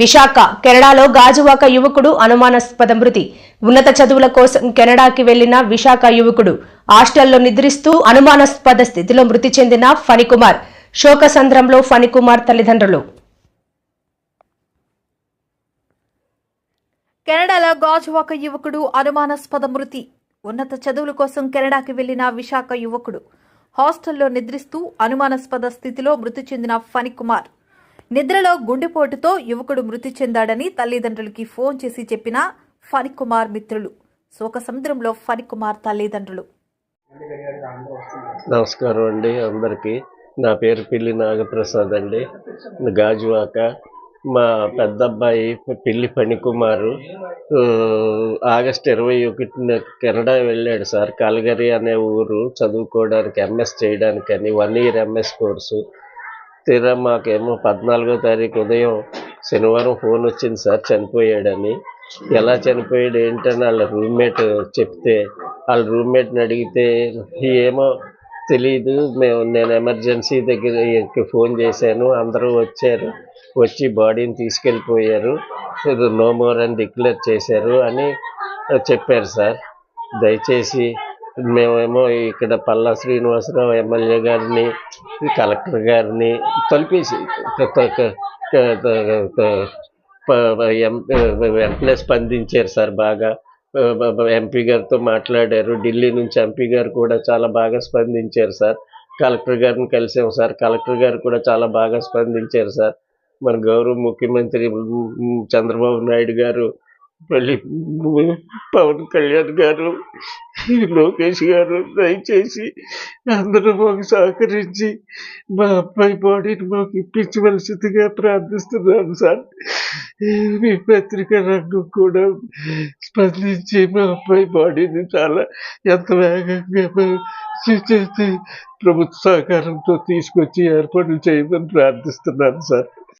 విశాఖ కెనడాలో గాజువాక యువకుడు అనుమానాస్పద మృతి. ఉన్నత చదువుల కోసం కెనడాకి వెళ్లిన విశాఖ యువకుడు హాస్టల్లో నిద్రిస్తూ అనుమానాస్పద స్థితిలో మృతి చెందిన ఫణికుమార్. శోకసంద్రంలో ఫణికుమార్ తల్లిదండ్రులు. కెనడాలో గాజువాక యువకుడు అనుమానాస్పద మృతి. ఉన్నత చదువుల కోసం కెనడాకి వెళ్లిన విశాఖ యువకుడు హాస్టల్లో నిద్రిస్తూ అనుమానాస్పద స్థితిలో మృతి చెందిన ఫణికుమార్. నిద్రలో గుండెపోటుతో యువకుడు మృతి చెందాడని తల్లిదండ్రులకి ఫోన్ చేసి చెప్పిన ఫణికుమార్ మిత్రులు. శోకసముద్రంలో ఫణికుమార్ తల్లిదండ్రులు. నమస్కారం అండి అందరికీ. నా పేరు పిల్లి నాగప్రసాద్ అండి. గాజువాక. మా పెద్ద అబ్బాయి పిల్లి ఫణికుమారు ఆగస్టు 21న కెనడా వెళ్ళాడు సార్. కల్గరీ అనే ఊరు చదువుకోవడానికి, ఎంఎస్ చేయడానికని 1 ఇయర్ ఎంఎస్ కోర్సు. తీరా మాకేమో 14వ తారీఖు ఉదయం శనివారం ఫోన్ వచ్చింది సార్ చనిపోయాడని. ఎలా చనిపోయాడు ఏంటని వాళ్ళ రూమ్మేట్ చెప్తే, వాళ్ళ రూమ్మేట్ని అడిగితే ఏమో తెలీదు, నేను ఎమర్జెన్సీ దగ్గరికి ఫోన్ చేశాను, అందరూ వచ్చారు, వచ్చి బాడీని తీసుకెళ్ళిపోయారు, నో మోర్ అని డిక్లేర్ చేశారు అని చెప్పారు సార్. దయచేసి మేమేమో ఇక్కడ పల్లా శ్రీనివాసరావు ఎమ్మెల్యే గారిని, కలెక్టర్ గారిని తలిపేసి వెంటనే స్పందించారు సార్. బాగా ఎంపీ గారితో మాట్లాడారు. ఢిల్లీ నుంచి ఎంపీ గారు కూడా చాలా బాగా స్పందించారు సార్. కలెక్టర్ గారిని కలిసాం సార్. కలెక్టర్ గారు కూడా చాలా బాగా స్పందించారు సార్. మన గౌరవ ముఖ్యమంత్రి చంద్రబాబు నాయుడు గారు, మళ్ళీ పవన్ కళ్యాణ్ గారు, లోకేష్ గారు దయచేసి అందరూ మాకు సహకరించి మా అబ్బాయి బాడీని మాకు ఇప్పించవలసిందిగా ప్రార్థిస్తున్నాను సార్. మీ పత్రికా రంగం కూడా స్పందించి మా అబ్బాయి బాడీని చాలా ఎంత వేగంగా ప్రభుత్వ సహకారంతో తీసుకొచ్చి ఏర్పాట్లు చేయమని ప్రార్థిస్తున్నాను సార్.